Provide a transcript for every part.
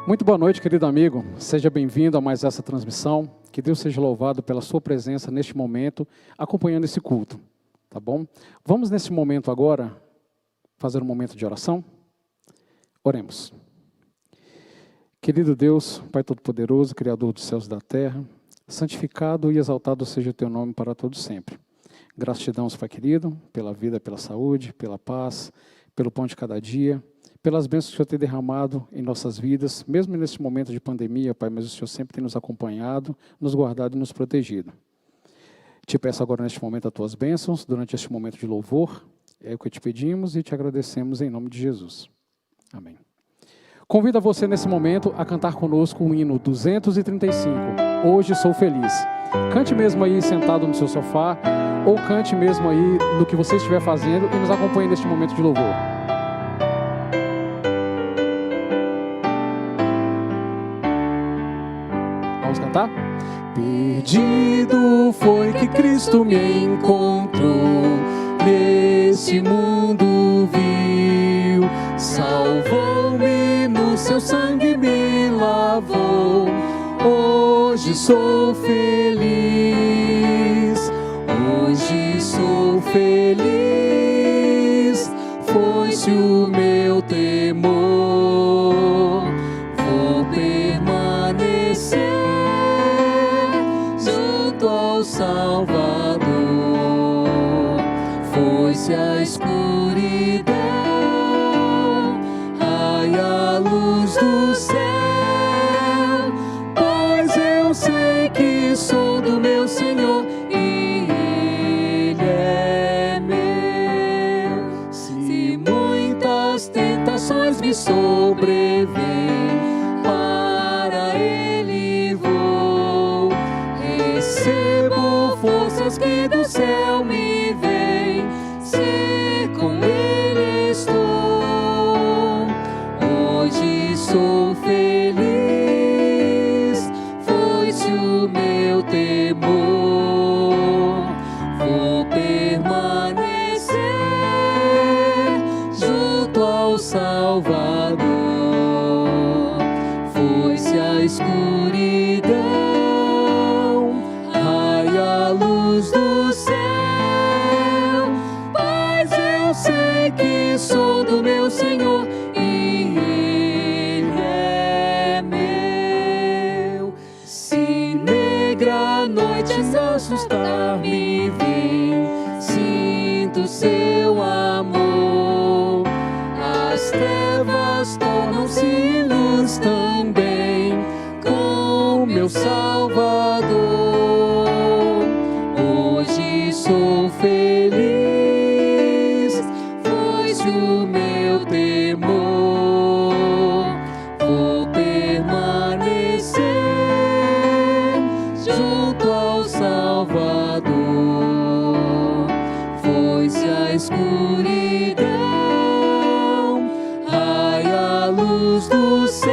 Muito boa noite, querido amigo. Seja bem-vindo a mais essa transmissão. Que Deus seja louvado pela sua presença neste momento, acompanhando esse culto, tá bom? Vamos nesse momento agora fazer um momento de oração? Oremos. Querido Deus, Pai Todo-Poderoso, Criador dos céus e da terra, santificado e exaltado seja o teu nome para todos sempre. Gratidão, Pai querido, pela vida, pela saúde, pela paz, pelo pão de cada dia, pelas bênçãos que o Senhor tem derramado em nossas vidas, mesmo nesse momento de pandemia, Pai, mas o Senhor sempre tem nos acompanhado, nos guardado e nos protegido. Te peço agora neste momento as tuas bênçãos, durante este momento de louvor, é o que te pedimos e te agradecemos em nome de Jesus. Amém. Convido a você nesse momento a cantar conosco o hino 235, Hoje Sou Feliz. Cante mesmo aí sentado no seu sofá, ou cante mesmo aí no que você estiver fazendo e nos acompanhe neste momento de louvor. Vamos cantar? Perdido foi que Cristo me encontrou, nesse mundo vil, salvou-me, no seu sangue me lavou, hoje sou feliz, hoje sou feliz, foi-se o meu temor, vou permanecer junto ao Salvador, foi-se a escuridão, ai a luz do céu, pois eu sei que sou do meu Senhor e Ele é meu. Se muitas tentações me sobrevêm, para Ele vou, recebo forças que do céu me vêm, se com Ele estou, hoje sou feliz, foi-se o meu temor, vou permanecer junto ao Salvador, foi-se a escuridão, ai a luz do céu, pois eu sei que sou do meu Senhor e Ele é meu. Se negra noite assustar-me vem, sinto seu amor, as trevas tornam-se luz também, com meu Salvador, hoje sou feliz, foi-se o meu temor, vou permanecer junto ao Salvador, foi-se a escuridão, ai a luz do céu,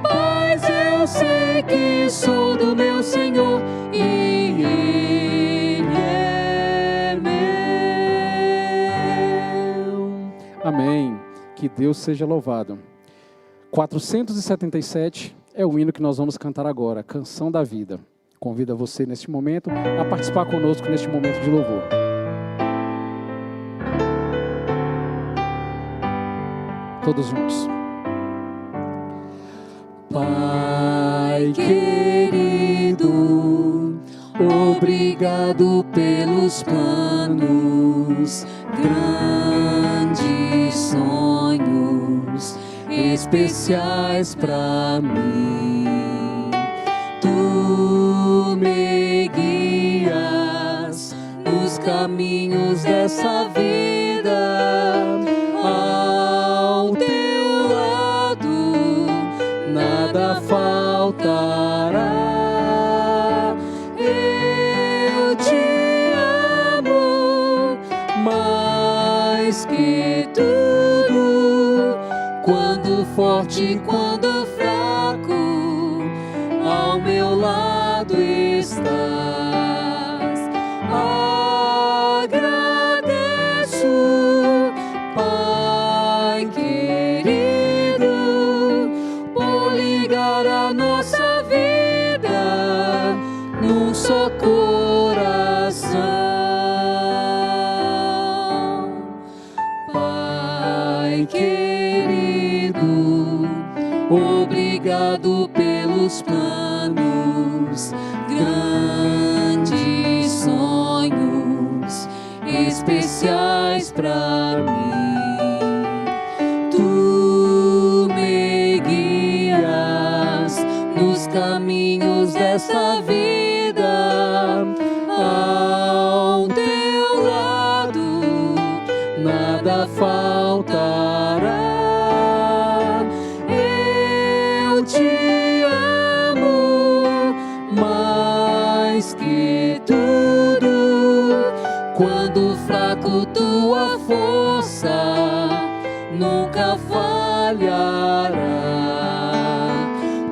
pois eu sei que sou do meu Senhor e Ele é meu. Amém. Que Deus seja louvado. 477 é o hino que nós vamos cantar agora, Canção da Vida. Convido você neste momento a participar conosco neste momento de louvor. Todos juntos. Pai querido, obrigado pelos planos, grandes sonhos, especiais pra mim. Tu me guias nos caminhos dessa vida, ao teu lado nada faltará. Eu te amo mais que tudo, quando forte, quando fraco, ao meu lado estás. Agradeço, Pai querido, levado pelos planos, grandes sonhos especiais pra mim. Tu me guias nos caminhos desta vida, ao teu lado nada faltará. Eu te amo mais que tudo. Quando fraco, tua força nunca falhará.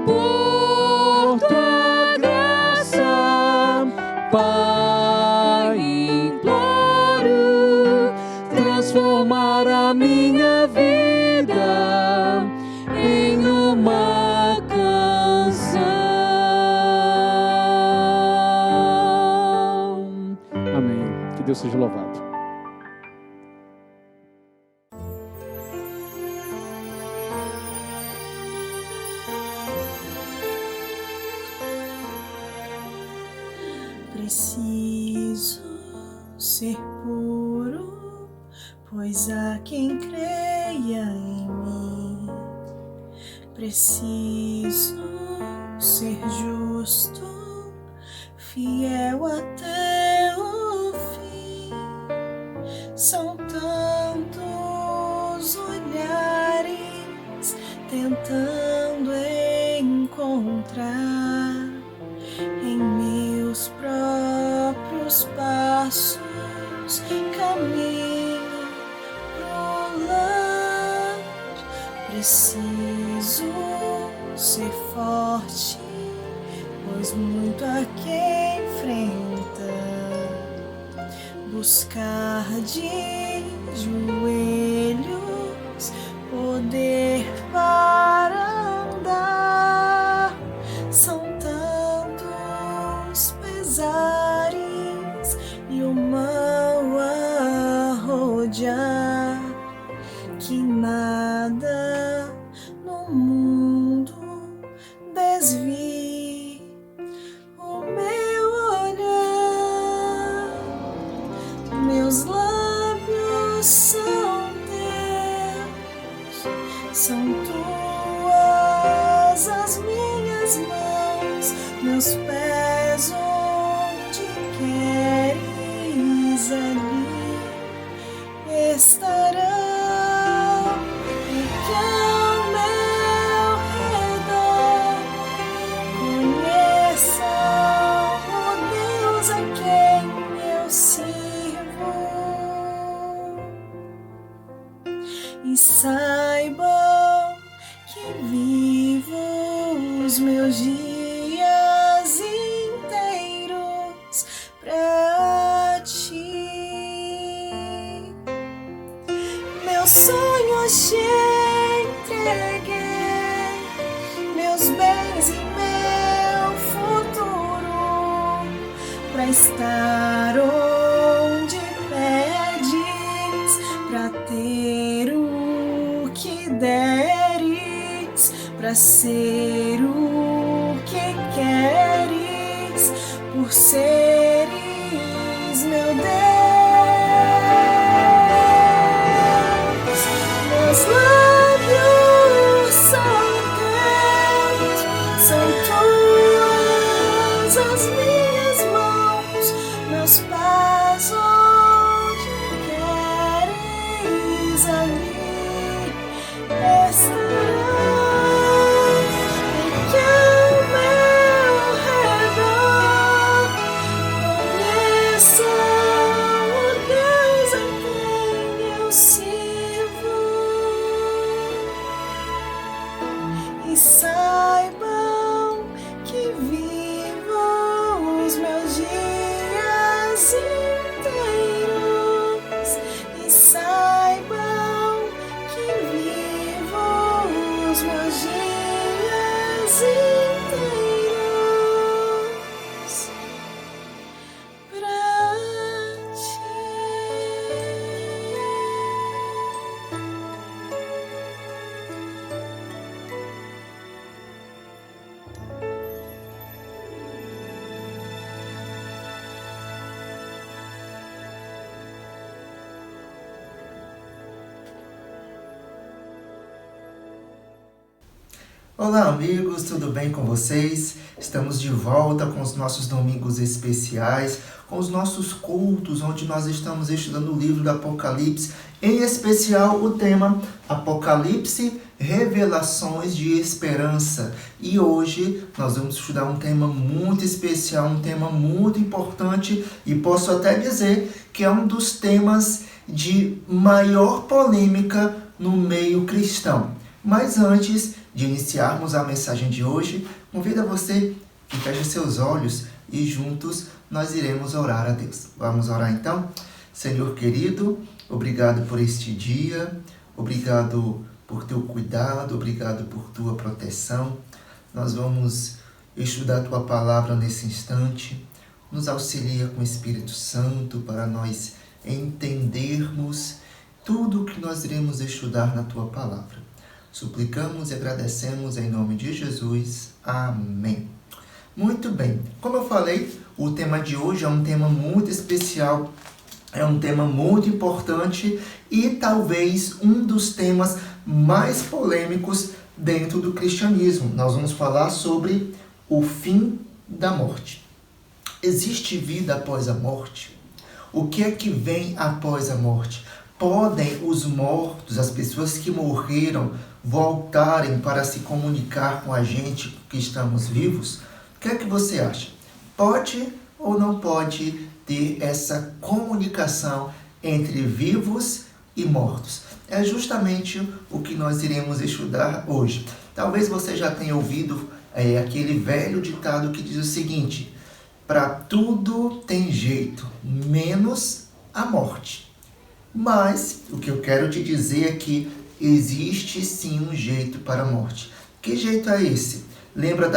Por tua graça, Pai, imploro transformar a minha vida em uma canção. Amém. Que Deus seja louvado. Preciso ser puro, pois há quem creia em mim. Preciso ser justo, fiel até o fim. São tantos olhares tentando encontrar em meus próprios passos caminho pro lar. Preciso ser forte, pois muito há quem enfrenta. Buscar de joelhos poder para andar. São tantos pesares e o mal a rodear que nada no mundo desvie o meu olhar. Meus lábios são teus, são tuas as minhas mãos, meus pés onde queres ali estarão. E que ao meu redor conheçam o Deus a quem eu sirvo e saibam que vivo os meus dias inteiros pra ti. Meus sonhos te entreguei, meus bens e meu futuro, pra estar onde pedes, pra ter o que deres, pra ser o que queres, por seres meu Deus. Meus lábios são teus, são tuas as minhas mãos, meus pés onde queres ali estarão. E Olá amigos, tudo bem com vocês? Estamos de volta com os nossos domingos especiais, com os nossos cultos, onde nós estamos estudando o livro do Apocalipse, em especial o tema Apocalipse, Revelações de Esperança. E hoje nós vamos estudar um tema muito especial, um tema muito importante, e posso até dizer que é um dos temas de maior polêmica no meio cristão. Mas antes de iniciarmos a mensagem de hoje, convido a você que feche seus olhos e juntos nós iremos orar a Deus. Vamos orar então? Senhor querido, obrigado por este dia, obrigado por teu cuidado, obrigado por tua proteção. Nós vamos estudar a tua palavra nesse instante. Nos auxilia com o Espírito Santo para nós entendermos tudo o que nós iremos estudar na tua palavra. Suplicamos e agradecemos em nome de Jesus. Amém. Muito bem. Como eu falei, o tema de hoje é um tema muito especial, é um tema muito importante e talvez um dos temas mais polêmicos dentro do cristianismo. Nós vamos falar sobre o fim da morte. Existe vida após a morte? O que é que vem após a morte? Podem os mortos, as pessoas que morreram, voltarem para se comunicar com a gente que estamos vivos? O que é que você acha? Pode ou não pode ter essa comunicação entre vivos e mortos? É justamente o que nós iremos estudar hoje. Talvez você já tenha ouvido aquele velho ditado que diz o seguinte: para tudo tem jeito, menos a morte. Mas o que eu quero te dizer é que existe sim um jeito para a morte. Que jeito é esse? Lembra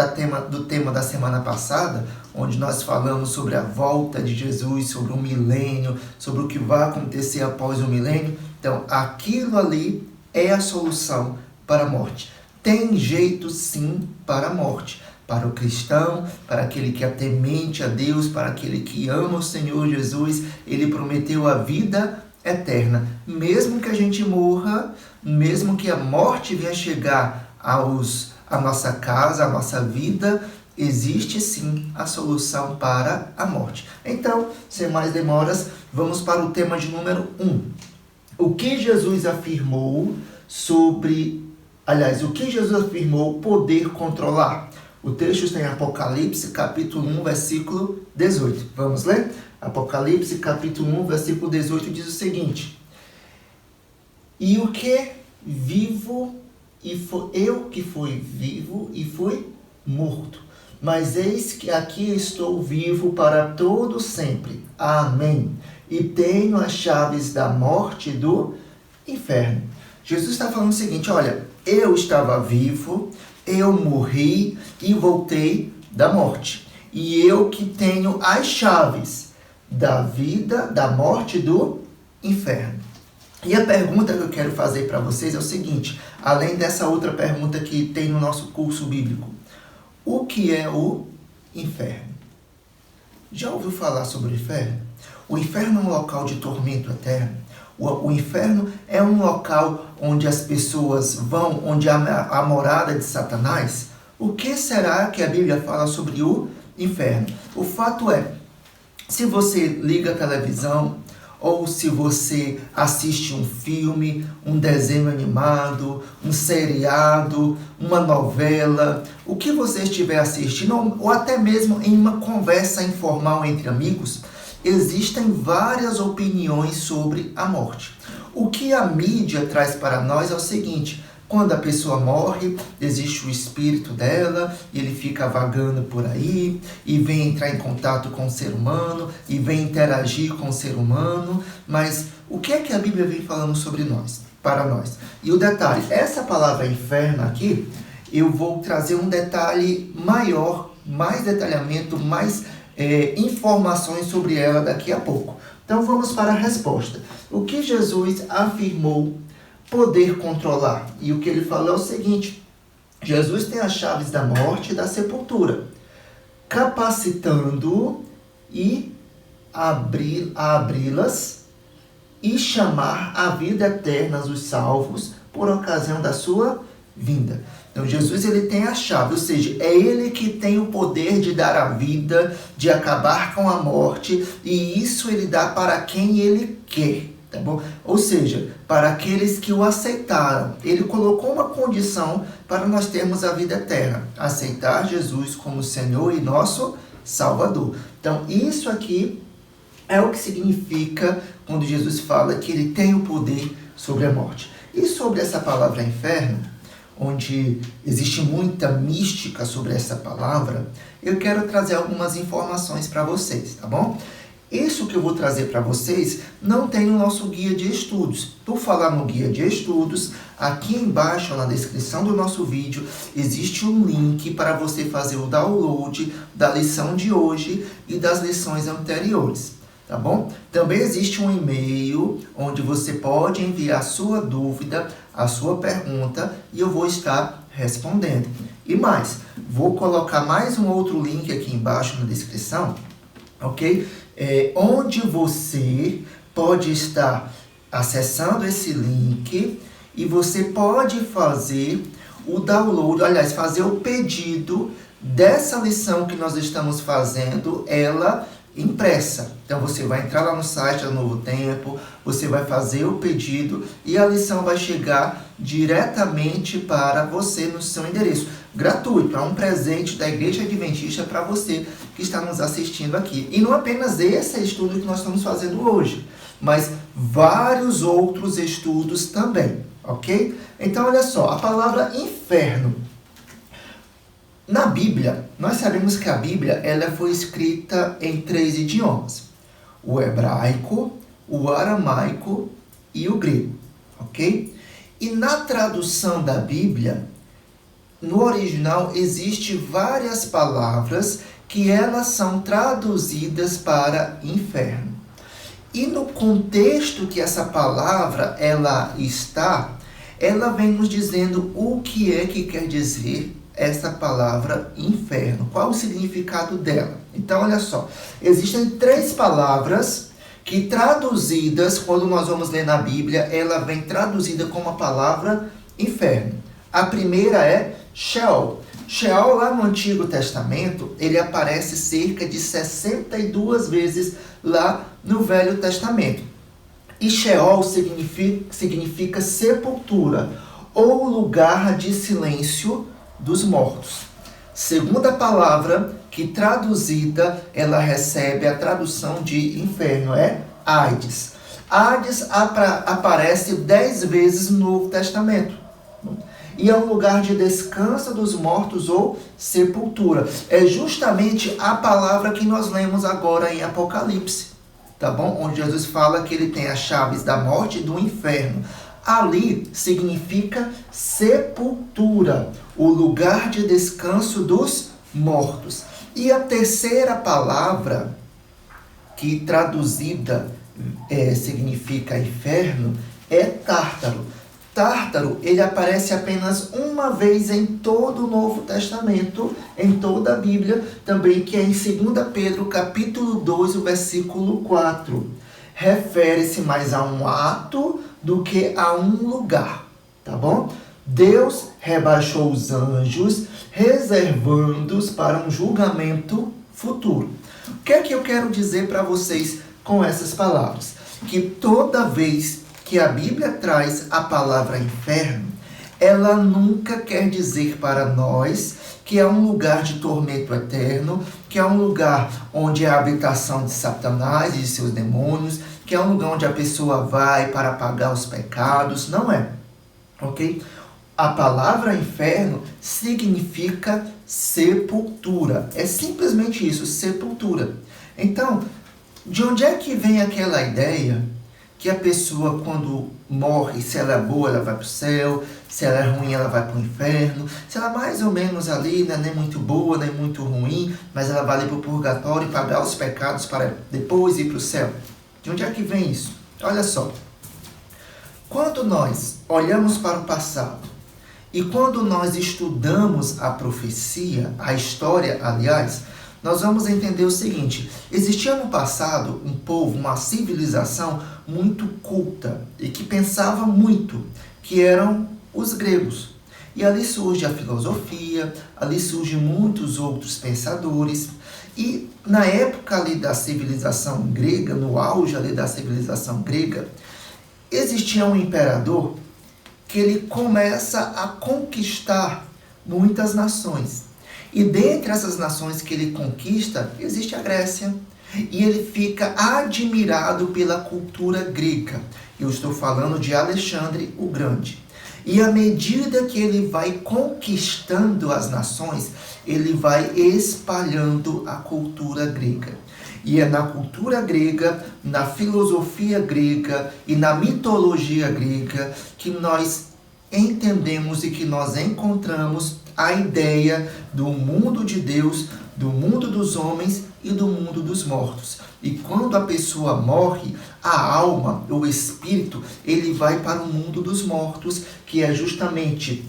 do tema da semana passada, onde nós falamos sobre a volta de Jesus, sobre o milênio, sobre o que vai acontecer após o milênio? Então, aquilo ali é a solução para a morte. Tem jeito sim para a morte. Para o cristão, para aquele que é temente a Deus, para aquele que ama o Senhor Jesus, Ele prometeu a vida eterna. Mesmo que a gente morra, mesmo que a morte venha chegar à nossa casa, à nossa vida, existe sim a solução para a morte. Então, sem mais demoras, vamos para o tema de número 1. O que Jesus afirmou o que Jesus afirmou poder controlar? O texto está em Apocalipse, capítulo 1, versículo 18. Vamos ler? Apocalipse, capítulo 1, versículo 18, diz o seguinte: E o que vivo, eu que fui vivo e fui morto, mas eis que aqui estou vivo para todo sempre. Amém. E tenho as chaves da morte e do inferno. Jesus está falando o seguinte: olha, eu estava vivo, eu morri e voltei da morte. E eu que tenho as chaves da vida, da morte e do inferno. E a pergunta que eu quero fazer para vocês é o seguinte, além dessa outra pergunta que tem no nosso curso bíblico: o que é o inferno? Já ouviu falar sobre o inferno? O inferno é um local de tormento eterno. O inferno é um local onde as pessoas vão, onde há a morada de Satanás. O que será que a Bíblia fala sobre o inferno? O fato é, se você liga a televisão, ou se você assiste um filme, um desenho animado, um seriado, uma novela, o que você estiver assistindo, ou até mesmo em uma conversa informal entre amigos, existem várias opiniões sobre a morte. O que a mídia traz para nós é o seguinte: quando a pessoa morre, existe o espírito dela, e ele fica vagando por aí, e vem entrar em contato com o ser humano, e vem interagir com o ser humano. Mas o que é que a Bíblia vem falando sobre nós, para nós? E o detalhe, essa palavra inferno aqui, eu vou trazer um detalhe maior, mais detalhamento, mais informações sobre ela daqui a pouco. Então vamos para a resposta. O que Jesus afirmou poder controlar? E o que ele falou é o seguinte: Jesus tem as chaves da morte e da sepultura, capacitando e abri-las e chamar à vida eterna os salvos por ocasião da sua vinda. Então Jesus ele tem a chave, ou seja, é ele que tem o poder de dar a vida, de acabar com a morte, e isso ele dá para quem ele quer, tá bom? Ou seja, para aqueles que o aceitaram. Ele colocou uma condição para nós termos a vida eterna, aceitar Jesus como Senhor e nosso Salvador. Então isso aqui é o que significa quando Jesus fala que ele tem o poder sobre a morte. E sobre essa palavra inferno, onde existe muita mística sobre essa palavra, eu quero trazer algumas informações para vocês, tá bom? Isso que eu vou trazer para vocês não tem no nosso guia de estudos. Por falar no guia de estudos, aqui embaixo na descrição do nosso vídeo existe um link para você fazer o download da lição de hoje e das lições anteriores. Tá bom? Também existe um e-mail onde você pode enviar a sua dúvida, a sua pergunta, e eu vou estar respondendo. E mais, vou colocar mais um outro link aqui embaixo na descrição, ok? Onde você pode estar acessando esse link e você pode fazer o download, aliás, fazer o pedido dessa lição que nós estamos fazendo, ela impressa. Então você vai entrar lá no site da Novo Tempo, você vai fazer o pedido e a lição vai chegar diretamente para você no seu endereço. Gratuito, é um presente da Igreja Adventista para você que está nos assistindo aqui. E não apenas esse estudo que nós estamos fazendo hoje, mas vários outros estudos também, ok? Então olha só, a palavra inferno. Na Bíblia, nós sabemos que a Bíblia ela foi escrita em 3 idiomas. O hebraico, o aramaico e o grego, ok? E na tradução da Bíblia, no original, existe várias palavras que elas são traduzidas para inferno. E no contexto que essa palavra ela está, ela vem nos dizendo o que é que quer dizer essa palavra inferno. Qual o significado dela? Então, olha só. Existem 3 palavras que traduzidas, quando nós vamos ler na Bíblia, ela vem traduzida como a palavra inferno. A primeira é Sheol. Sheol, lá no Antigo Testamento, ele aparece cerca de 62 vezes lá no Velho Testamento. E Sheol significa sepultura, ou lugar de silêncio dos mortos. Segunda palavra que traduzida, ela recebe a tradução de inferno, é Hades. Hades aparece 10 vezes no Novo Testamento. E é um lugar de descanso dos mortos ou sepultura. É justamente a palavra que nós lemos agora em Apocalipse, tá bom? Onde Jesus fala que ele tem as chaves da morte e do inferno. Ali significa sepultura, o lugar de descanso dos mortos. E a terceira palavra, que traduzida significa inferno, é Tártaro. Tártaro, ele aparece apenas uma vez em todo o Novo Testamento, em toda a Bíblia, também que é em 2 Pedro, capítulo 2, o versículo 4. Refere-se mais a um ato do que a um lugar, tá bom? Deus rebaixou os anjos, reservando-os para um julgamento futuro. O que é que eu quero dizer para vocês com essas palavras? Que toda vez que a Bíblia traz a palavra inferno, ela nunca quer dizer para nós que é um lugar de tormento eterno, que é um lugar onde é a habitação de Satanás e de seus demônios, que é um lugar onde a pessoa vai para pagar os pecados. Não é, ok? A palavra inferno significa sepultura. É simplesmente isso, sepultura. Então, de onde é que vem aquela ideia que a pessoa, quando morre, se ela é boa, ela vai para o céu, se ela é ruim, ela vai para o inferno, se ela mais ou menos ali, né, nem muito boa, nem muito ruim, mas ela vai ali para o purgatório e pagar os pecados para depois ir para o céu? De onde é que vem isso? Olha só. Quando nós olhamos para o passado e quando nós estudamos a profecia, a história, aliás, nós vamos entender o seguinte: existia no passado um povo, uma civilização muito culta e que pensava muito, que eram os gregos. E ali surge a filosofia, ali surgem muitos outros pensadores. E na época ali da civilização grega, no auge ali da civilização grega, existia um imperador que ele começa a conquistar muitas nações. E dentre essas nações que ele conquista, existe a Grécia. E ele fica admirado pela cultura grega. Eu estou falando de Alexandre o Grande. E à medida que ele vai conquistando as nações, ele vai espalhando a cultura grega. E é na cultura grega, na filosofia grega e na mitologia grega que nós entendemos e que nós encontramos a ideia do mundo de Deus, do mundo dos homens e do mundo dos mortos. E quando a pessoa morre, a alma, o espírito, ele vai para o mundo dos mortos, que é justamente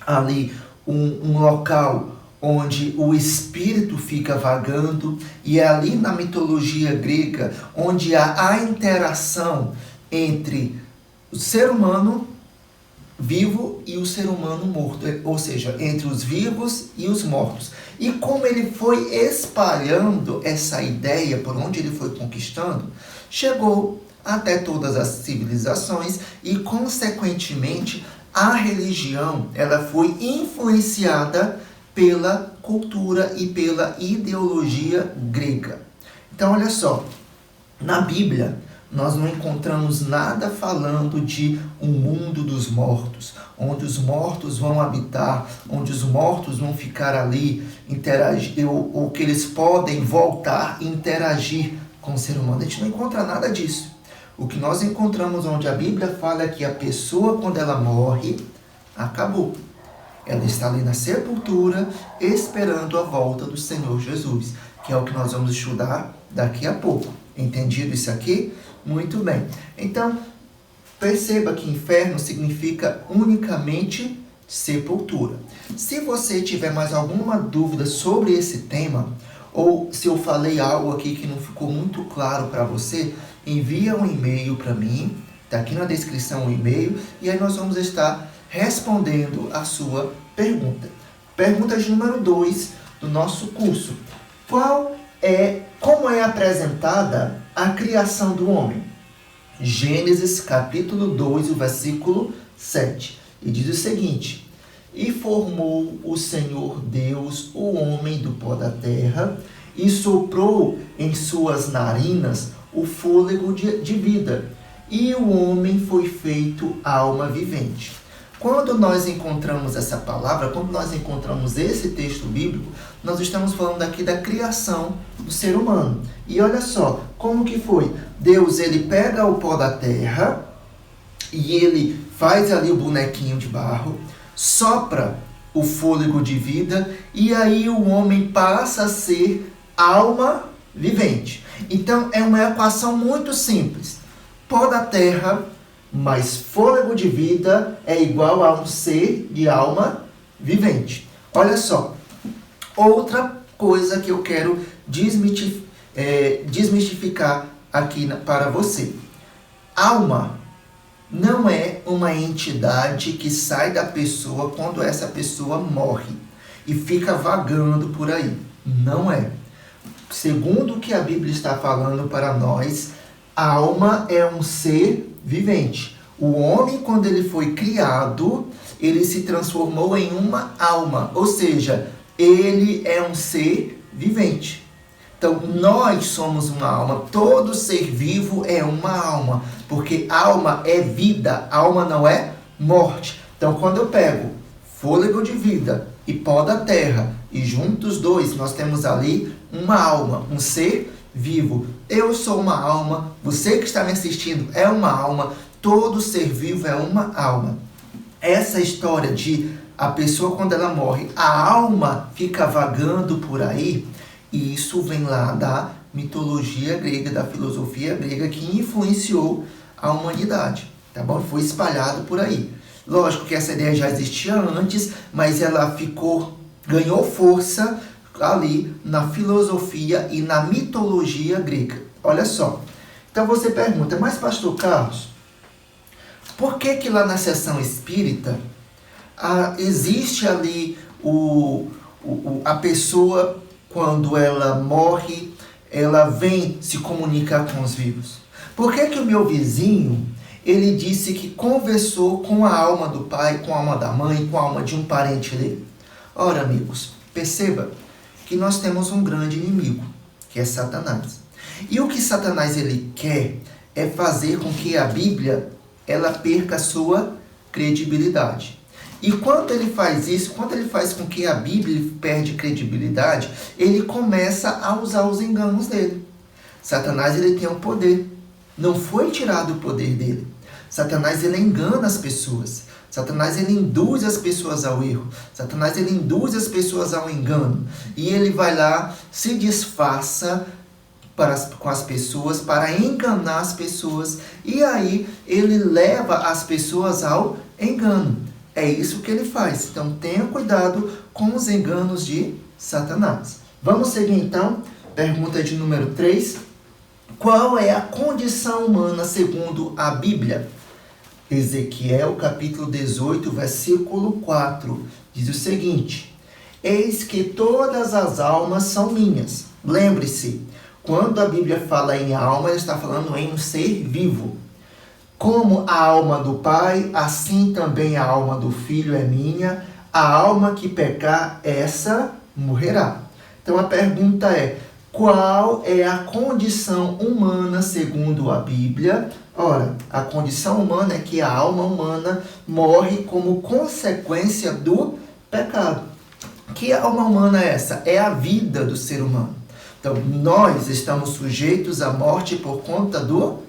ali um local onde o espírito fica vagando, e é ali na mitologia grega onde há a interação entre o ser humano vivo e o ser humano morto, ou seja, entre os vivos e os mortos. E como ele foi espalhando essa ideia por onde ele foi conquistando, chegou até todas as civilizações e, consequentemente, a religião ela foi influenciada pela cultura e pela ideologia grega. Então, olha só, na Bíblia, nós não encontramos nada falando de um mundo dos mortos, onde os mortos vão habitar, onde os mortos vão ficar ali, interagir, ou que eles podem voltar e interagir com o ser humano. A gente não encontra nada disso. O que nós encontramos onde a Bíblia fala é que a pessoa, quando ela morre, acabou. Ela está ali na sepultura, esperando a volta do Senhor Jesus, que é o que nós vamos estudar daqui a pouco. Entendido isso aqui? Muito bem. Então, perceba que inferno significa unicamente sepultura. Se você tiver mais alguma dúvida sobre esse tema, ou se eu falei algo aqui que não ficou muito claro para você, envia um e-mail para mim, está aqui na descrição o e-mail, e aí nós vamos estar respondendo a sua pergunta. Pergunta de número 2 do nosso curso. Como é apresentada a criação do homem? Gênesis capítulo 2, o versículo 7. E diz o seguinte: E formou o Senhor Deus o homem do pó da terra, e soprou em suas narinas o fôlego de vida, e o homem foi feito alma vivente. Quando nós encontramos essa palavra, quando nós encontramos esse texto bíblico, nós estamos falando aqui da criação do ser humano. E olha só, como que foi? Deus, ele pega o pó da terra e ele faz ali o bonequinho de barro, sopra o fôlego de vida e aí o homem passa a ser alma vivente. Então, é uma equação muito simples. Pó da terra mais fôlego de vida é igual a um ser de alma vivente. Olha só, outra coisa que eu quero desmistificar aqui para você. Alma não é uma entidade que sai da pessoa quando essa pessoa morre e fica vagando por aí. Não é. Segundo o que a Bíblia está falando para nós, a alma é um ser vivente. O homem, quando ele foi criado, ele se transformou em uma alma, ou seja, ele é um ser vivente. Então, nós somos uma alma, todo ser vivo é uma alma, porque alma é vida, alma não é morte. Então, quando eu pego fôlego de vida e pó da terra, e juntos os dois, nós temos ali uma alma, um ser vivo. Eu sou uma alma, você que está me assistindo é uma alma, todo ser vivo é uma alma. Essa história de a pessoa quando ela morre, a alma fica vagando por aí, e isso vem lá da mitologia grega, da filosofia grega, que influenciou a humanidade, tá bom? Foi espalhado por aí. Lógico que essa ideia já existia antes, mas ela ganhou força ali na filosofia e na mitologia grega. Olha só. Então você pergunta, mas pastor Carlos, por que lá na seção espírita existe ali a pessoa, quando ela morre, ela vem se comunicar com os vivos. Por que o meu vizinho, ele disse que conversou com a alma do pai, com a alma da mãe, com a alma de um parente dele? Ora, amigos, perceba que nós temos um grande inimigo, que é Satanás. E o que Satanás ele quer é fazer com que a Bíblia ela perca a sua credibilidade. E quando ele faz isso, quando ele faz com que a Bíblia perde credibilidade, ele começa a usar os enganos dele. Satanás ele tem um poder. Não foi tirado o poder dele. Satanás ele engana as pessoas. Satanás ele induz as pessoas ao erro. Satanás ele induz as pessoas ao engano. E ele vai lá, se disfarça com as pessoas, para enganar as pessoas. E aí ele leva as pessoas ao engano. É isso que ele faz. Então tenha cuidado com os enganos de Satanás. Vamos seguir então. Pergunta de número 3. Qual é a condição humana segundo a Bíblia? Ezequiel capítulo 18, versículo 4, diz o seguinte: eis que todas as almas são minhas. Lembre-se, quando a Bíblia fala em alma, ela está falando em um ser vivo. Como a alma do Pai, assim também a alma do Filho é minha. A alma que pecar, essa morrerá. Então a pergunta é: qual é a condição humana segundo a Bíblia? Ora, a condição humana é que a alma humana morre como consequência do pecado. Que alma humana é essa? É a vida do ser humano. Então, nós estamos sujeitos à morte por conta do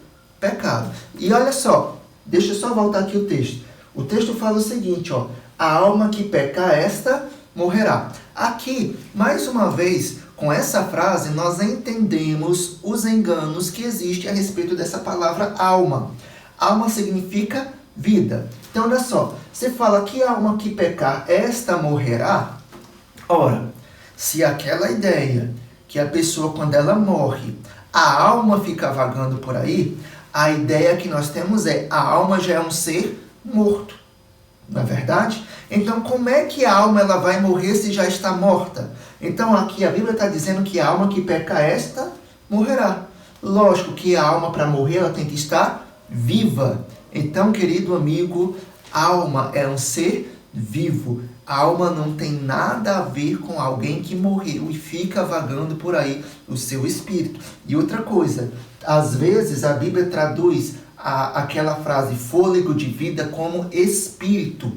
pecado. E olha só, deixa eu só voltar aqui o texto. O texto fala o seguinte, ó: a alma que pecar, esta morrerá. Aqui, mais uma vez, com essa frase, nós entendemos os enganos que existem a respeito dessa palavra alma. Alma significa vida. Então, olha só, você fala que a alma que pecar, esta morrerá. Ora, se aquela ideia que a pessoa, quando ela morre, a alma fica vagando por aí, a ideia que nós temos é: a alma já é um ser morto. Não é verdade? Então, como é que a alma ela vai morrer se já está morta? Então, aqui a Bíblia está dizendo que a alma que peca, esta morrerá. Lógico que a alma, para morrer, ela tem que estar viva. Então, querido amigo, alma é um ser vivo. A alma não tem nada a ver com alguém que morreu e fica vagando por aí o seu espírito. E outra coisa, às vezes a Bíblia traduz aquela frase fôlego de vida como espírito.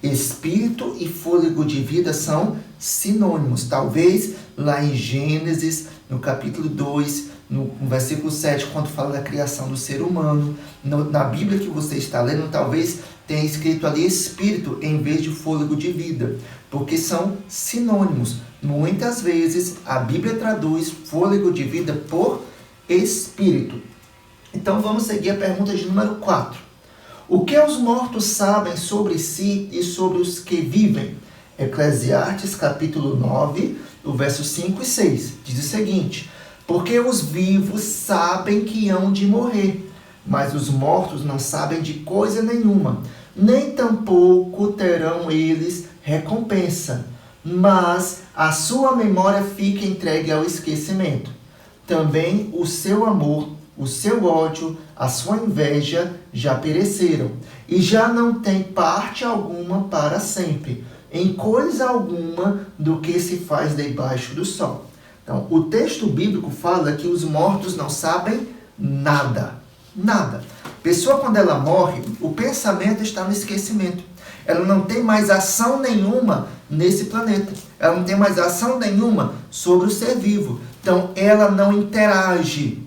Espírito e fôlego de vida são sinônimos. Talvez lá em Gênesis, no capítulo 2, no versículo 7, quando fala da criação do ser humano, na Bíblia que você está lendo, talvez tenha escrito ali espírito em vez de fôlego de vida, porque são sinônimos. Muitas vezes a Bíblia traduz fôlego de vida por espírito. Então vamos seguir a pergunta de número 4. O que os mortos sabem sobre si e sobre os que vivem? Eclesiastes capítulo 9, o verso 5 e 6, diz o seguinte: porque os vivos sabem que hão de morrer, mas os mortos não sabem de coisa nenhuma, nem tampouco terão eles recompensa, mas a sua memória fica entregue ao esquecimento. Também o seu amor, o seu ódio, a sua inveja já pereceram, e já não tem parte alguma para sempre, em coisa alguma do que se faz debaixo do sol. Então, o texto bíblico fala que os mortos não sabem nada. Nada. A pessoa, quando ela morre, o pensamento está no esquecimento. Ela não tem mais ação nenhuma nesse planeta. Ela não tem mais ação nenhuma sobre o ser vivo. Então, ela não interage.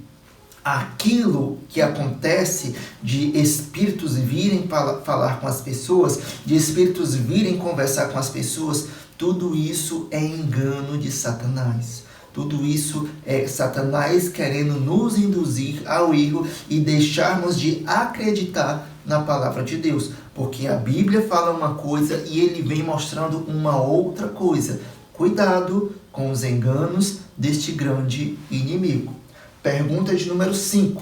Aquilo que acontece de espíritos virem falar com as pessoas, de espíritos virem conversar com as pessoas, tudo isso é engano de Satanás. Tudo isso é Satanás querendo nos induzir ao erro e deixarmos de acreditar na palavra de Deus. Porque a Bíblia fala uma coisa e ele vem mostrando uma outra coisa. Cuidado com os enganos deste grande inimigo. Pergunta de número 5.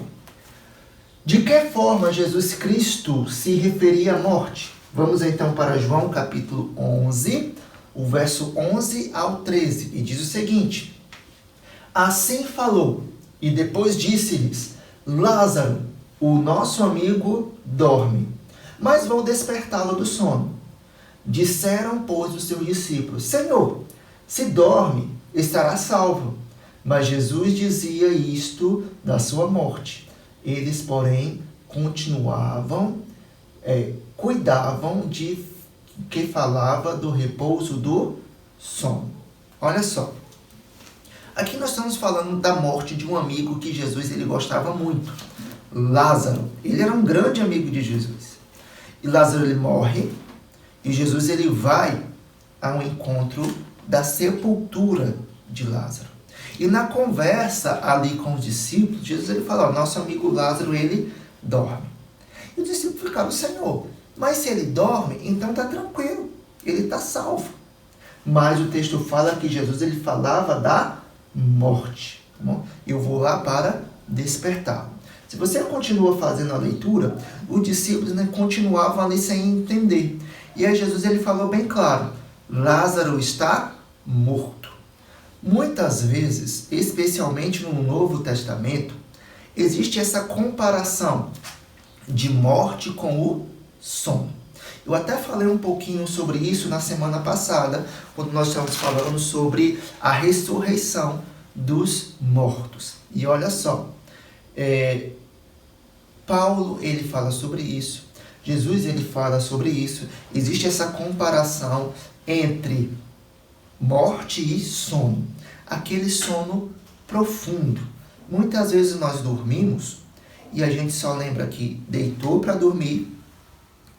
De que forma Jesus Cristo se referia à morte? Vamos então para João capítulo 11, o verso 11 ao 13, e diz o seguinte: assim falou, e depois disse-lhes: Lázaro, o nosso amigo, dorme, mas vou despertá-lo do sono. Disseram, pois, os seus discípulos: Senhor, se dorme, estará salvo. Mas Jesus dizia isto da sua morte. Eles, porém, cuidavam de que falava do repouso do sono. Olha só. Aqui nós estamos falando da morte de um amigo que Jesus ele gostava muito. Lázaro. Ele era um grande amigo de Jesus. E Lázaro ele morre. E Jesus ele vai ao encontro da sepultura de Lázaro. E na conversa ali com os discípulos, Jesus ele fala: nosso amigo Lázaro ele dorme. E os discípulos ficaram: Senhor, mas se ele dorme, então está tranquilo, ele está salvo. Mas o texto fala que Jesus ele falava da morte. Tá bom? Eu vou lá para despertá-lo. Se você continua fazendo a leitura, os discípulos continuavam ali sem entender. E aí Jesus ele falou bem claro: Lázaro está morto. Muitas vezes, especialmente no Novo Testamento, existe essa comparação de morte com o sono. Eu até falei um pouquinho sobre isso na semana passada, quando nós estávamos falando sobre a ressurreição dos mortos. E olha só, Paulo ele fala sobre isso, Jesus ele fala sobre isso. Existe essa comparação entre morte e sono, aquele sono profundo. Muitas vezes nós dormimos e a gente só lembra que deitou para dormir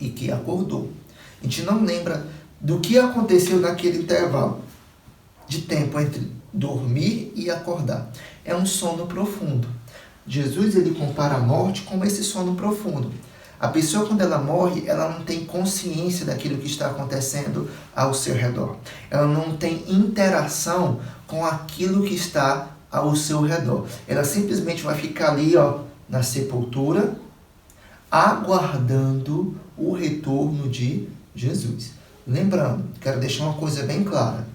e que acordou. A gente não lembra do que aconteceu naquele intervalo de tempo entre dormir e acordar. É um sono profundo. Jesus ele compara a morte com esse sono profundo. A pessoa, quando ela morre, ela não tem consciência daquilo que está acontecendo ao seu redor. Ela não tem interação com aquilo que está ao seu redor. Ela simplesmente vai ficar ali, na sepultura, aguardando o retorno de Jesus. Lembrando, quero deixar uma coisa bem clara.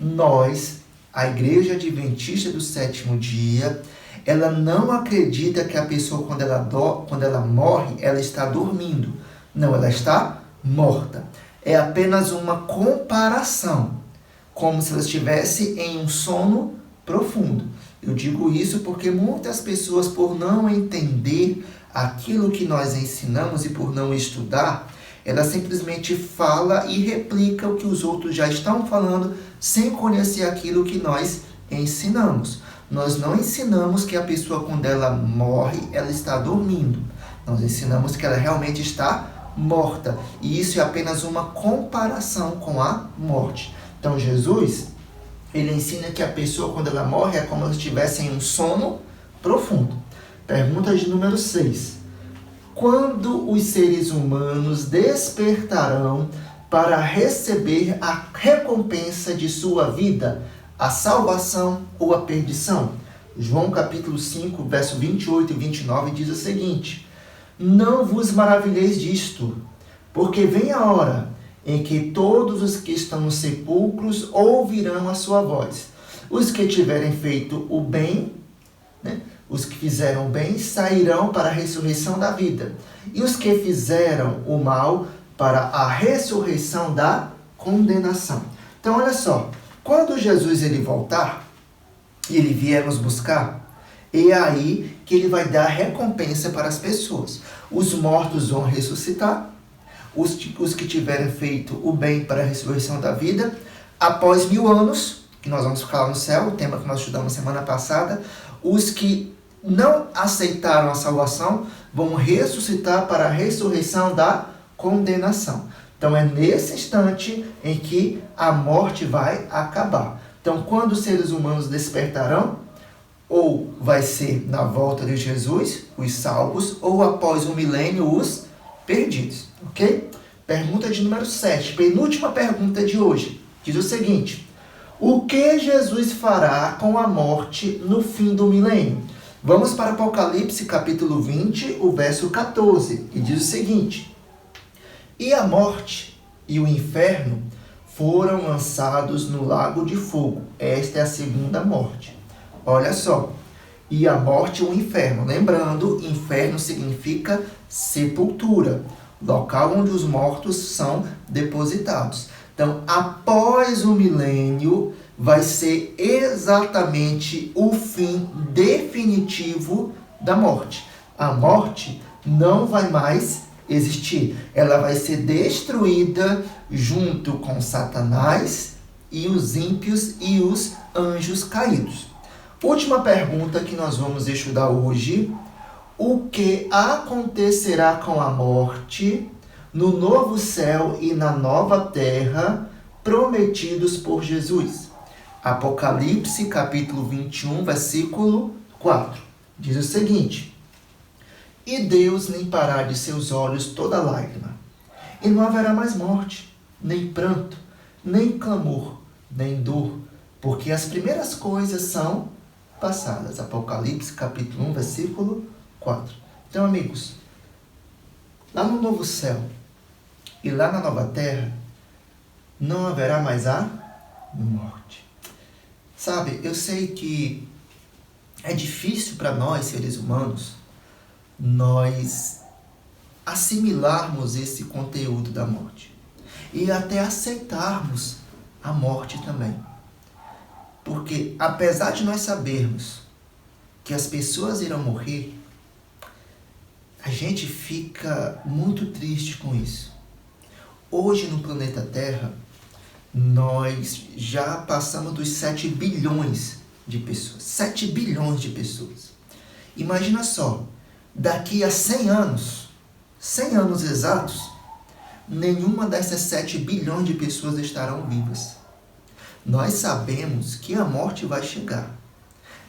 Nós, a Igreja Adventista do Sétimo Dia, ela não acredita que a pessoa, quando ela morre, ela está dormindo. Não, ela está morta. É apenas uma comparação, como se ela estivesse em um sono profundo. Eu digo isso porque muitas pessoas, por não entender aquilo que nós ensinamos e por não estudar, ela simplesmente fala e replica o que os outros já estão falando, sem conhecer aquilo que nós ensinamos. Nós não ensinamos que a pessoa, quando ela morre, ela está dormindo. Nós ensinamos que ela realmente está morta. E isso é apenas uma comparação com a morte. Então, Jesus, ele ensina que a pessoa, quando ela morre, é como se estivesse em um sono profundo. Pergunta de número 6. Quando os seres humanos despertarão para receber a recompensa de sua vida, a salvação ou a perdição? João capítulo 5, verso 28 e 29 diz o seguinte: não vos maravilheis disto, porque vem a hora em que todos os que estão nos sepulcros ouvirão a sua voz. Os que tiverem feito o bem, os que fizeram o bem, sairão para a ressurreição da vida. E os que fizeram o mal, para a ressurreição da condenação. Então, olha só. Quando Jesus ele voltar, e ele vier nos buscar, é aí que ele vai dar recompensa para as pessoas. Os mortos vão ressuscitar, os que tiverem feito o bem para a ressurreição da vida, após 1000 anos, que nós vamos ficar lá no céu, o tema que nós estudamos semana passada, os que não aceitaram a salvação vão ressuscitar para a ressurreição da condenação. Então, é nesse instante em que a morte vai acabar. Então, quando os seres humanos despertarão, ou vai ser na volta de Jesus, os salvos, ou após um milênio, os perdidos. Ok? Pergunta de número 7, penúltima pergunta de hoje. Diz o seguinte: o que Jesus fará com a morte no fim do milênio? Vamos para Apocalipse capítulo 20, o verso 14, e diz o seguinte: E a morte e o inferno foram lançados no lago de fogo. Esta é a segunda morte. Olha só. E a morte e o inferno. Lembrando, inferno significa sepultura, local onde os mortos são depositados. Então, após o milênio, vai ser exatamente o fim definitivo da morte. A morte não vai mais existir. Ela vai ser destruída junto com Satanás e os ímpios e os anjos caídos. Última pergunta que nós vamos estudar hoje. O que acontecerá com a morte no novo céu e na nova terra prometidos por Jesus? Apocalipse, capítulo 21, versículo 4. Diz o seguinte: E Deus limpará de seus olhos toda lágrima, e não haverá mais morte, nem pranto, nem clamor, nem dor, porque as primeiras coisas são passadas. Apocalipse, capítulo 1, versículo 4. Então, amigos, lá no novo céu e lá na nova terra, não haverá mais a morte. Sabe, eu sei que é difícil para nós, seres humanos, nós assimilarmos esse conteúdo da morte e até aceitarmos a morte também. Porque, apesar de nós sabermos que as pessoas irão morrer, a gente fica muito triste com isso. Hoje, no planeta Terra, nós já passamos dos 7 bilhões de pessoas. 7 bilhões de pessoas. Imagina só, daqui a 100 anos exatos, nenhuma dessas 7 bilhões de pessoas estarão vivas. Nós sabemos que a morte vai chegar,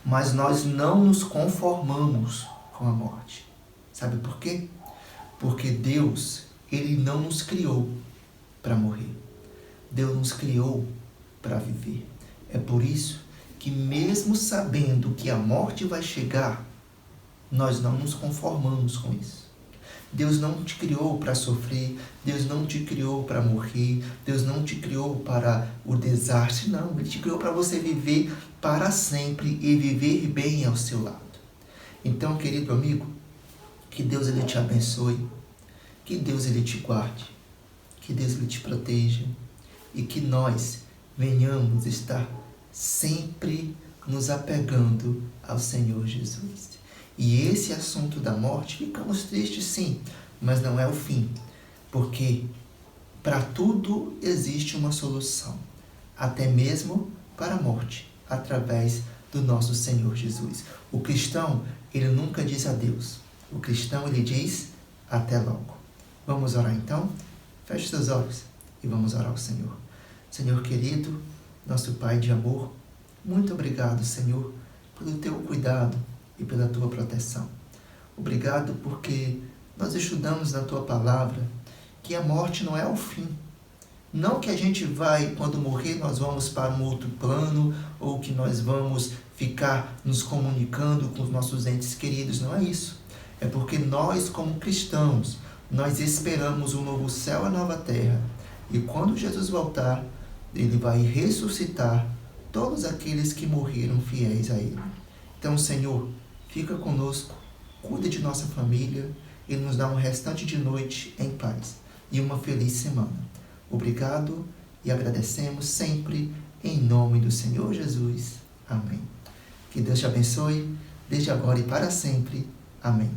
mas nós não nos conformamos com a morte. Sabe por quê? Porque Deus, Ele não nos criou para morrer. Deus nos criou para viver. É por isso que, mesmo sabendo que a morte vai chegar, nós não nos conformamos com isso. Deus não te criou para sofrer, Deus não te criou para morrer, Deus não te criou para o desastre, não. Ele te criou para você viver para sempre e viver bem ao seu lado. Então, querido amigo, que Deus Ele te abençoe, que Deus Ele te guarde, que Deus Ele te proteja e que nós venhamos estar sempre nos apegando ao Senhor Jesus. E esse assunto da morte, ficamos tristes sim, mas não é o fim, porque para tudo existe uma solução, até mesmo para a morte, através do nosso Senhor Jesus. O cristão, ele nunca diz adeus, o cristão, ele diz até logo. Vamos orar então? Feche seus olhos e vamos orar ao Senhor. Senhor querido, nosso Pai de amor, muito obrigado, Senhor, pelo teu cuidado e pela tua proteção. Obrigado porque nós estudamos na tua palavra que a morte não é o fim. Não que a gente vai, quando morrer, nós vamos para um outro plano ou que nós vamos ficar nos comunicando com os nossos entes queridos. Não é isso. É porque nós, como cristãos, nós esperamos um novo céu e a nova terra. E quando Jesus voltar, Ele vai ressuscitar todos aqueles que morreram fiéis a Ele. Então, Senhor, fica conosco, cuida de nossa família e nos dá um restante de noite em paz e uma feliz semana. Obrigado e agradecemos sempre em nome do Senhor Jesus. Amém. Que Deus te abençoe, desde agora e para sempre. Amém.